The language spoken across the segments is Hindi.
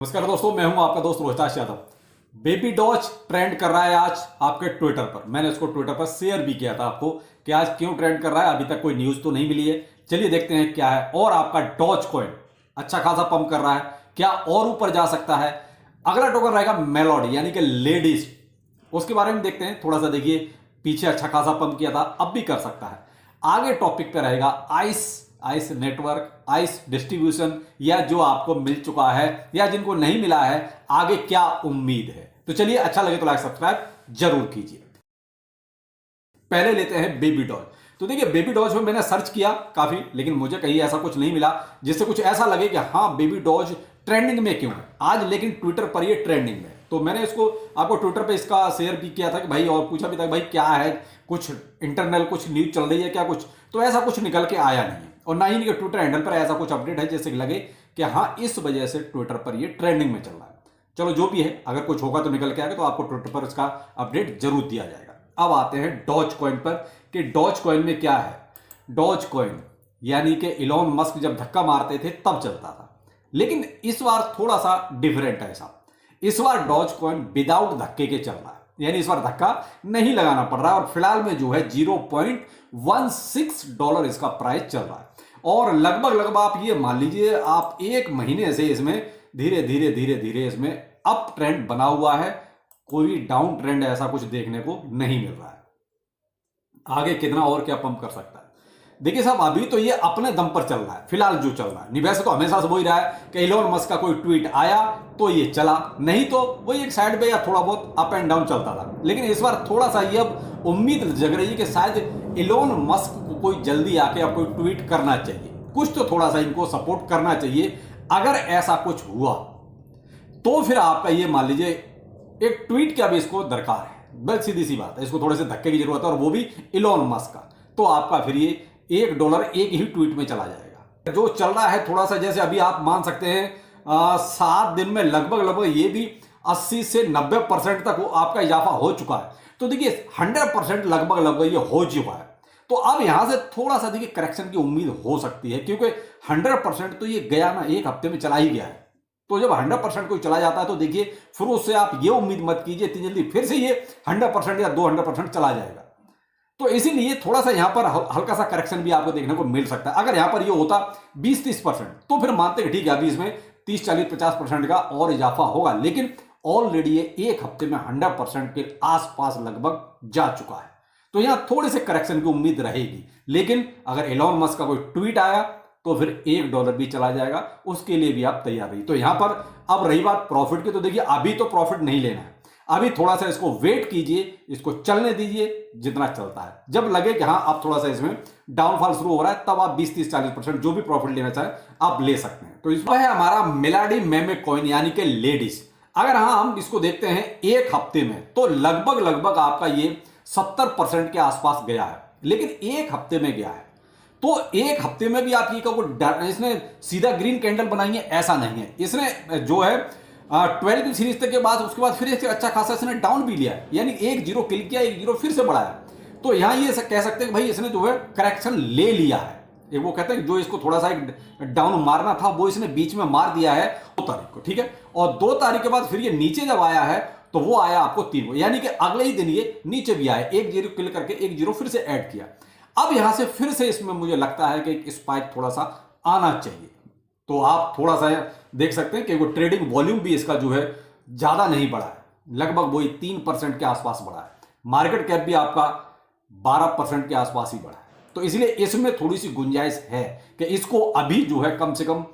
नमस्कार दोस्तों, मैं हूं आपका दोस्त Rohitash Yadav. Baby Doge trend कर रहा है आज आपके ट्विटर पर। मैंने उसको ट्विटर पर शेयर भी किया था आपको कि आज क्यों ट्रेंड कर रहा है। अभी तक कोई न्यूज तो नहीं मिली है, चलिए देखते हैं क्या है। और आपका डॉज कॉइन अच्छा खासा पंप कर रहा है, क्या और ऊपर जा सकता है। अगला टोकन रहेगा मेलोडी यानी कि लेडीज, उसके बारे में देखते हैं। थोड़ा सा देखिए, पीछे अच्छा खासा पंप किया था, अब भी कर सकता है। आगे टॉपिक पे रहेगा आइस नेटवर्क, आइस डिस्ट्रीब्यूशन, या जो आपको मिल चुका है या जिनको नहीं मिला है, आगे क्या उम्मीद है। तो चलिए, अच्छा लगे तो लाइक सब्सक्राइब जरूर कीजिए। पहले लेते हैं बेबी डॉल। तो देखिए, बेबी डॉज में मैंने सर्च किया काफी, लेकिन मुझे कहीं ऐसा कुछ नहीं मिला जिससे कुछ ऐसा लगे कि हाँ बेबी डॉज ट्रेंडिंग में क्यों है आज। लेकिन ट्विटर पर ये ट्रेंडिंग में, तो मैंने इसको आपको ट्विटर पे इसका शेयर भी किया था कि भाई, और पूछा भी था कि भाई क्या है, कुछ इंटरनल कुछ न्यूज चल रही है क्या कुछ। तो ऐसा कुछ निकल के आया नहीं है, और ना ही इनके ट्विटर हैंडल पर ऐसा कुछ अपडेट है जैसे लगे कि हाँ इस वजह से ट्विटर पर ये ट्रेंडिंग में चल रहा है। चलो जो भी है, अगर कुछ होगा तो निकल के आएगा, तो आपको ट्विटर पर इसका अपडेट जरूर दिया जाएगा। अब आते हैं डॉज कॉइन पर कि डॉज कॉइन में क्या है। डॉज कॉइन यानी कि इलॉन मस्क जब धक्का मारते थे तब चलता था, लेकिन इस बार थोड़ा सा डिफरेंट है ऐसा। इस बार डॉज कॉइन विदाउट धक्के के चल रहा है, यानी इस बार धक्का नहीं लगाना पड़ रहा है। और फिलहाल में जो है $0.16 इसका प्राइस चल रहा है। और लगभग आप ये मान लीजिए, आप एक महीने से इसमें धीरे धीरे इसमें अप ट्रेंड बना हुआ है। कोई डाउन ट्रेंड ऐसा कुछ देखने को नहीं मिल रहा है। आगे कितना और क्या पंप कर सकता है। देखिए साहब, अभी तो ये अपने दम पर चल रहा है फिलहाल जो चल रहा है। वैसे तो हमेशा से वही रहा है कि इलोन मस्क का कोई ट्वीट आया तो ये चला, नहीं तो वही एक साइड पे या थोड़ा बहुत अप एंड डाउन चलता था। लेकिन इस बार थोड़ा सा ये अब उम्मीद जग रही है कि शायद इलोन मस्क को कोई जल्दी आके अब कोई ट्वीट करना चाहिए, कुछ तो थोड़ा सा इनको सपोर्ट करना चाहिए। अगर ऐसा कुछ हुआ तो फिर आपका ये मान लीजिए एक ट्वीट क्या भी इसको दरकार है। बस सीधी सी बात है, इसको थोड़े से धक्के की जरूरत है, और वो भी इलोन मस्क का। तो आपका फिर ये $1 एक ही ट्वीट में चला जाएगा। जो चल रहा है थोड़ा सा, जैसे अभी आप मान सकते हैं 7 दिन में लगभग ये भी 80 से 90% तक आपका इजाफा हो चुका है। तो देखिए 100% लगभग ये हो चुका है। तो अब यहां से थोड़ा सा देखिए करेक्शन की उम्मीद हो सकती है, क्योंकि 100% तो ये गया ना, एक हफ्ते में चला ही गया है। तो जब 100% कोई चला जाता है तो देखिए फिर उससे आप ये उम्मीद मत कीजिए इतनी जल्दी फिर से ये 100% या 200% चला जाएगा। तो इसीलिए थोड़ा सा यहां पर हल्का सा करेक्शन भी आपको देखने को मिल सकता है। अगर यहां पर ये होता 20-30% तो फिर मानते हैं ठीक है, अभी इसमें 30-40-50% का और इजाफा होगा। लेकिन ऑलरेडी ये एक हफ्ते में 100% के आसपास लगभग जा चुका है। तो यहां थोड़े से करेक्शन की उम्मीद रहेगी। लेकिन अगर एलोन मस्क का कोई ट्वीट आया तो फिर $1 भी चला जाएगा, उसके लिए भी आप तैयार रहिए। तो यहां पर अब रही बात प्रॉफिट की, तो देखिए अभी तो प्रॉफिट नहीं लेना है। अभी थोड़ा सा इसको वेट कीजिए, इसको चलने दीजिए जितना चलता है। जब लगे कि हाँ अब थोड़ा सा इसमें डाउनफॉल शुरू हो रहा है, तब आप 20-30-40% जो भी प्रॉफिट लेना चाहें आप ले सकते हैं। तो इसमें है हमारा मेलाडी मेमे कॉइन यानी कि लेडीज। अगर हाँ हम इसको देखते हैं एक हफ्ते में, तो लगभग आपका ये 70% के आसपास गया है। लेकिन एक हफ्ते में गया है, तो एक हफ्ते में भी आप ये कहो इसने सीधा ग्रीन कैंडल बनाई है, ऐसा नहीं है। इसने जो है 12 की सीरीज तक के बाद उसके बाद फिर इससे अच्छा खासा इसने डाउन भी लिया है, यानी 1-0 किल किया, 1-0 फिर से बढ़ाया। तो यहां ये कह सकते हैं कि भाई इसने जो है करेक्शन ले लिया है। एक वो कहते हैं जो इसको थोड़ा सा एक डाउन मारना था वो इसने बीच में मार दिया है 2 तारीख को, ठीक है। और 2 तारीख के बाद फिर ये नीचे जब आया है तो वो आया आपको 3 को, यानी कि अगले ही दिन ये नीचे भी आया, 1-0 किल करके 1-0 फिर से ऐड किया। अब यहां से फिर से इसमें मुझे लगता है कि एक स्पाइक थोड़ा सा आना चाहिए। तो आप थोड़ा सा देख सकते हैं कि वो ट्रेडिंग वॉल्यूम भी इसका जो है ज्यादा नहीं बढ़ा है, लगभग वही 3% के आसपास बढ़ा है। मार्केट कैप भी आपका 12% के आसपास ही बढ़ा है। तो इसलिए इसमें थोड़ी सी गुंजाइश है कि इसको अभी जो है कम से कम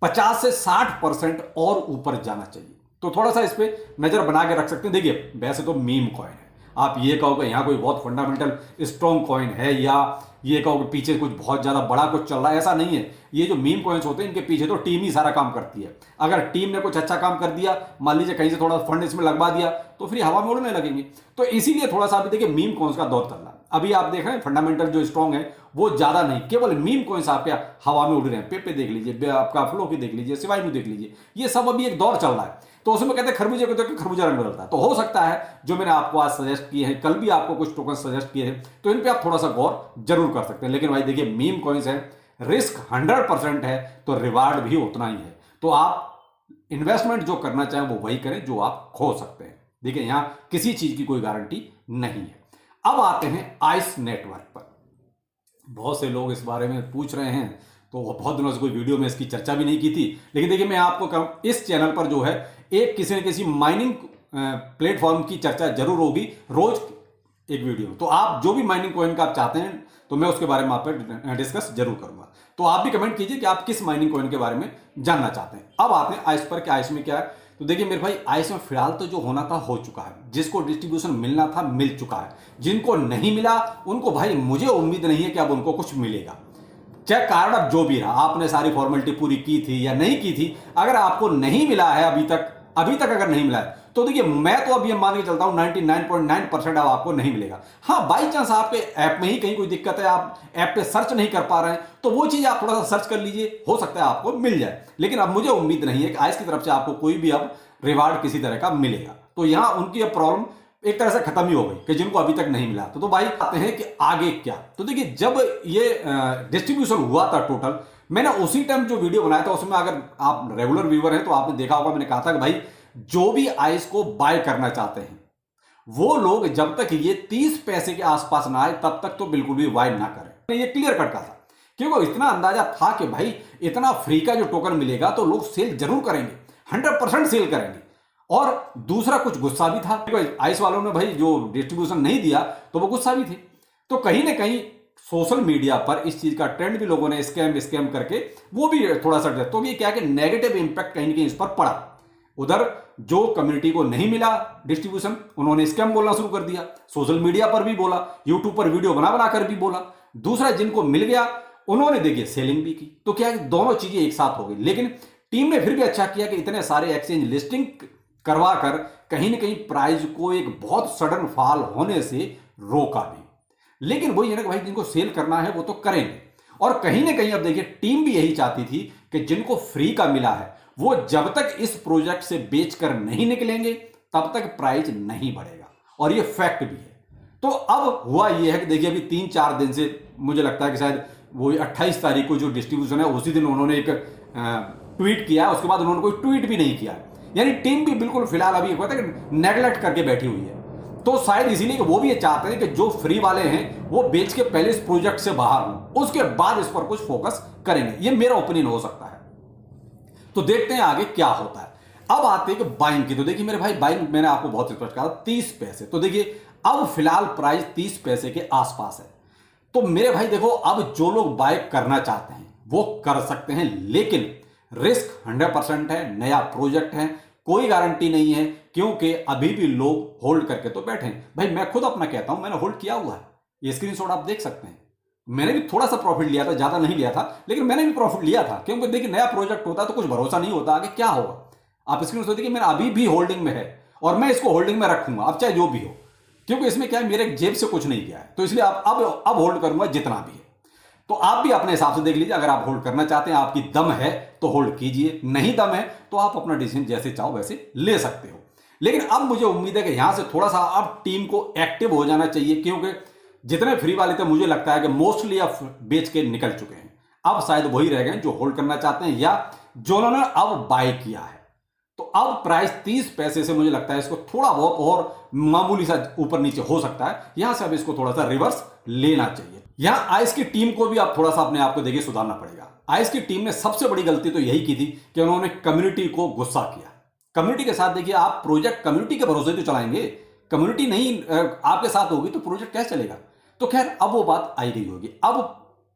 50 से 60% और ऊपर जाना चाहिए। तो थोड़ा सा इस पर नजर बना के रख सकते हैं। देखिए वैसे तो मीम कॉइन है, आप ये कहो कि यहाँ कोई बहुत फंडामेंटल स्ट्रॉन्ग कॉइन है, या ये कहो कि पीछे कुछ बहुत ज्यादा बड़ा कुछ चल रहा है, ऐसा नहीं है। ये जो मीम कॉइन्स होते हैं इनके पीछे तो टीम ही सारा काम करती है। अगर टीम ने कुछ अच्छा काम कर दिया, मान लीजिए कहीं से थोड़ा फंड इसमें लगवा दिया, तो फिर हवा में उड़ने लगेंगे। तो इसीलिए थोड़ा सा अभी देखिए मीम कॉइन्स का दौर चल रहा है। अभी आप देख रहे हैं फंडामेंटल जो स्ट्रॉन्ग है वो ज्यादा नहीं, केवल मीम कॉइन्स आपके हवा में उड़ रहे हैं। पेपे देख लीजिए, आपका फ्लो की देख लीजिए, शिवायनु देख लीजिए, ये सब अभी एक दौर चल रहा है। तो उसमें कहते हैं खरबूजे को देख के खरबूजा रंग बदलता है। तो हो सकता है जो मैंने आपको आज सजेस्ट किए हैं, कल भी आपको कुछ टोकन सजेस्ट किए हैं, तो इन पे आप थोड़ा सा गौर जरूर कर सकते हैं। लेकिन भाई देखिए मीम कॉइन्स है, रिस्क 100% है तो रिवार्ड भी उतना ही है। तो आप इन्वेस्टमेंट जो करना चाहें वो वही करें जो आप खो सकते हैं। देखिए यहां किसी चीज की कोई गारंटी नहीं है। अब आते हैं आइस नेटवर्क पर। बहुत से लोग इस बारे में पूछ रहे हैं, तो बहुत दिनों से कोई वीडियो में इसकी चर्चा भी नहीं की थी, लेकिन देखिए मैं आपको कहूं इस चैनल पर जो है एक किसी न किसी माइनिंग प्लेटफॉर्म की चर्चा जरूर होगी, रोज एक वीडियो। तो आप जो भी माइनिंग कॉइन का आप चाहते हैं तो मैं उसके बारे में आप पर डिस्कस जरूर करूंगा। तो आप भी कमेंट कीजिए कि आप किस माइनिंग कॉइन के बारे में जानना चाहते हैं। अब आते हैं आइस पर कि आइस में क्या है। तो देखिए मेरे भाई आइस में फिलहाल तो जो होना था हो चुका है, जिसको डिस्ट्रीब्यूशन मिलना था मिल चुका है, जिनको नहीं मिला उनको भाई मुझे उम्मीद नहीं है कि अब उनको कुछ मिलेगा। चाहे कारण अब जो भी रहा, आपने सारी फॉर्मेलिटी पूरी की थी या नहीं की थी, अगर आपको नहीं मिला है अभी तक अगर नहीं मिला है तो देखिए मैं तो अब ये मान के चलता हूं 99.9% अब आपको नहीं मिलेगा। हाँ बाई चांस आपके ऐप में ही कहीं कोई दिक्कत है, आप ऐप पे सर्च नहीं कर पा रहे हैं, तो वो चीज आप थोड़ा सा सर्च कर लीजिए, हो सकता है आपको मिल जाए। लेकिन अब मुझे उम्मीद नहीं है कि आइस की तरफ से आपको कोई भी अब रिवार्ड किसी तरह का मिलेगा। तो यहां उनकी अब प्रॉब्लम एक तरह से खत्म ही हो गई कि जिनको अभी तक नहीं मिला। तो भाई आते हैं कि आगे क्या। तो देखिए जब ये डिस्ट्रीब्यूशन हुआ था टोटल, मैंने उसी टाइम जो वीडियो बनाया था उसमें अगर आप रेगुलर व्यूअर हैं तो आपने देखा होगा, मैंने कहा था कि भाई जो भी आइस को बाय करना चाहते हैं वो लोग जब तक ये 30 पैसे के आसपास ना आए तब तक तो बिल्कुल भी बाय ना करें। ये क्लियर कट का था, क्योंकि इतना अंदाजा था कि भाई इतना फ्री का जो टोकन मिलेगा तो लोग सेल जरूर करेंगे, 100% सेल करेंगे। और दूसरा कुछ गुस्सा भी था, आइस वालों ने भाई जो डिस्ट्रीब्यूशन नहीं दिया तो वो गुस्सा भी थे। तो कहीं ना कहीं सोशल मीडिया पर इस चीज का ट्रेंड भी लोगों ने स्कैम करके वो भी थोड़ा सा, तो भी क्या कि नेगेटिव इंपैक्ट कहीं ना कहीं इस पर पड़ा। उधर जो कम्युनिटी को नहीं मिला डिस्ट्रीब्यूशन उन्होंने स्कैम बोलना शुरू कर दिया, सोशल मीडिया पर भी बोला, यूट्यूब पर वीडियो बना कर भी बोला। दूसरा जिनको मिल गया उन्होंने देखिए सेलिंग भी की। तो क्या दोनों चीजें एक साथ हो गई। लेकिन टीम ने फिर भी अच्छा किया कि इतने सारे एक्सचेंज लिस्टिंग करवा कर कहीं ना कहीं प्राइस को एक बहुत सडन फॉल होने से रोका भी। लेकिन वही है ना भाई जिनको सेल करना है वो तो करेंगे। और कहीं ना कहीं अब देखिए टीम भी यही चाहती थी कि जिनको फ्री का मिला है वो जब तक इस प्रोजेक्ट से बेचकर नहीं निकलेंगे तब तक प्राइस नहीं बढ़ेगा, और ये फैक्ट भी है। तो अब हुआ ये है कि देखिए अभी 3-4 दिन से मुझे लगता है कि शायद वो 28 तारीख को जो डिस्ट्रीब्यूशन है उसी दिन उन्होंने एक ट्वीट किया, उसके बाद उन्होंने कोई ट्वीट भी नहीं किया। यानी टीम भी बिल्कुल फिलहाल अभी नेगलेक्ट करके बैठी हुई है। तो शायद इसीलिए कि वो भी ये चाहते हैं कि जो फ्री वाले हैं वो बेच के पहले इस प्रोजेक्ट से बाहर हों, उसके बाद इस पर कुछ फोकस करेंगे। ये मेरा ओपिनियन हो सकता है। तो देखते हैं आगे क्या होता है। अब आते हैं कि बाइंग की। तो देखिए मेरे भाई बाइंग मैंने आपको बहुत स्पष्ट कहा 30 पैसे। तो देखिए अब फिलहाल प्राइस 30 पैसे के आसपास है। तो मेरे भाई देखो अब जो लोग बाय करना चाहते हैं वो कर सकते हैं, लेकिन रिस्क 100% है, नया प्रोजेक्ट है, कोई गारंटी नहीं है, क्योंकि अभी भी लोग होल्ड करके तो बैठे हैं। भाई मैं खुद अपना कहता हूं, मैंने होल्ड किया हुआ है, ये स्क्रीनशॉट आप देख सकते हैं। मैंने भी थोड़ा सा प्रॉफिट लिया था, ज्यादा नहीं लिया था, लेकिन मैंने भी प्रॉफिट लिया था, क्योंकि देखिए नया प्रोजेक्ट होता है तो कुछ भरोसा नहीं होता आगे क्या होगा। आप स्क्रीनशॉट देखिए मेरा अभी भी होल्डिंग में है और मैं इसको होल्डिंग में रखूंगा, अब चाहे जो भी हो, क्योंकि इसमें क्या है मेरे जेब से कुछ नहीं गया है। तो इसलिए अब होल्ड करूंगा जितना भी है। तो आप भी अपने हिसाब से देख लीजिए, अगर आप होल्ड करना चाहते हैं, आपकी दम है तो होल्ड कीजिए, नहीं दम है तो आप अपना डिसीजन जैसे चाहो वैसे ले सकते हो। लेकिन अब मुझे उम्मीद है कि यहां से थोड़ा सा अब टीम को एक्टिव हो जाना चाहिए, क्योंकि जितने फ्री वाले थे मुझे लगता है कि मोस्टली अब बेच के निकल चुके हैं। अब शायद वही रह गए जो होल्ड करना चाहते हैं या जो उन्होंने अब बाय किया है। तो अब प्राइस 30 पैसे से मुझे लगता है इसको थोड़ा बहुत और मामूली सा ऊपर नीचे हो सकता है, यहां से अब इसको थोड़ा सा रिवर्स लेना चाहिए। यहां आइस की टीम को भी अब थोड़ा सा अपने आप को देखिए सुधारना पड़ेगा। आइस की टीम ने सबसे बड़ी गलती तो यही की थी कि उन्होंने कम्युनिटी को गुस्सा किया। कम्युनिटी के साथ देखिए आप प्रोजेक्ट कम्युनिटी के भरोसे तो चलाएंगे, कम्युनिटी नहीं आपके साथ होगी तो प्रोजेक्ट कैसे चलेगा। तो खैर अब वो बात आई गई होगी। अब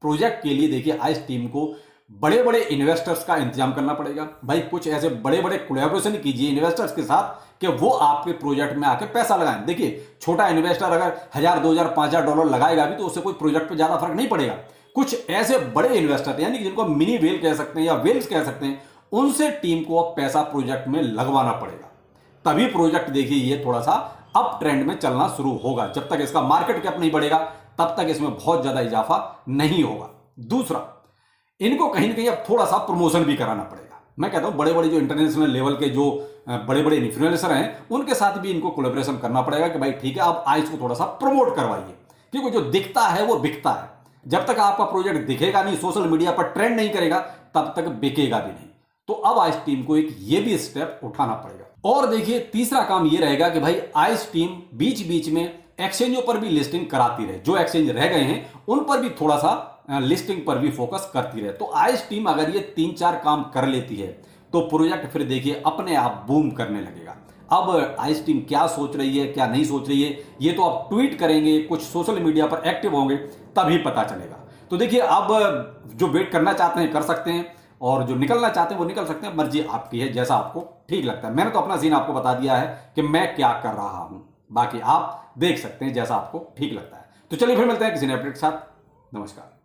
प्रोजेक्ट के लिए देखिए आइस टीम को बड़े बड़े इन्वेस्टर्स का इंतजाम करना पड़ेगा। भाई कुछ ऐसे बड़े बड़े कोलैबोरेशन कीजिए इन्वेस्टर्स के साथ कि वो आपके प्रोजेक्ट में आके पैसा लगाएं। देखिए छोटा इन्वेस्टर अगर 1000, 2000, 5000 डॉलर लगाएगा भी तो उससे कोई प्रोजेक्ट पे ज्यादा फर्क नहीं पड़ेगा। कुछ ऐसे बड़े इन्वेस्टर यानी कि जिनको मिनी वेल कह सकते हैं या वेल्स कह सकते हैं, उनसे टीम को अब पैसा प्रोजेक्ट में लगवाना पड़ेगा, तभी प्रोजेक्ट देखिए ये थोड़ा सा अप ट्रेंड में चलना शुरू होगा। जब तक इसका मार्केट कैप नहीं बढ़ेगा तब तक इसमें बहुत ज्यादा इजाफा नहीं होगा। दूसरा, इनको कहीं ना कहीं अब थोड़ा सा प्रमोशन भी कराना पड़ेगा। मैं कहता हूं बड़े बड़े जो इंटरनेशनल लेवल के जो बड़े बड़े इन्फ्लुएंसर हैं उनके साथ भी इनको कोलैबोरेशन करना पड़ेगा कि भाई ठीक है अब आइस को थोड़ा सा प्रमोट करवाइए, क्योंकि जो दिखता है वो बिकता है। जब तक आपका प्रोजेक्ट दिखेगा नहीं, सोशल मीडिया पर ट्रेंड नहीं करेगा, तब तक बिकेगा भी नहीं। तो अब आइस टीम को एक ये भी स्टेप उठाना पड़ेगा। और देखिए तीसरा काम ये रहेगा कि भाई आइस टीम बीच बीच में एक्सचेंजों पर भी लिस्टिंग कराती रहे, जो एक्सचेंज रह गए हैं उन पर भी थोड़ा सा लिस्टिंग पर भी फोकस करती रहे। तो आइस टीम अगर ये 3-4 काम कर लेती है तो प्रोजेक्ट फिर देखिए अपने आप बूम करने लगेगा। अब आइस टीम क्या सोच रही है क्या नहीं सोच रही है ये तो आप ट्वीट करेंगे, कुछ सोशल मीडिया पर एक्टिव होंगे तभी पता चलेगा। तो देखिए अब जो वेट करना चाहते हैं कर सकते हैं, और जो निकलना चाहते हैं वो निकल सकते हैं, मर्जी आपकी है जैसा आपको ठीक लगता है। मैंने तो अपना सीन आपको बता दिया है कि मैं क्या कर रहा हूं, बाकी आप देख सकते हैं जैसा आपको ठीक लगता है। तो चलिए फिर मिलते हैं किसी नए अपडेट के साथ। नमस्कार।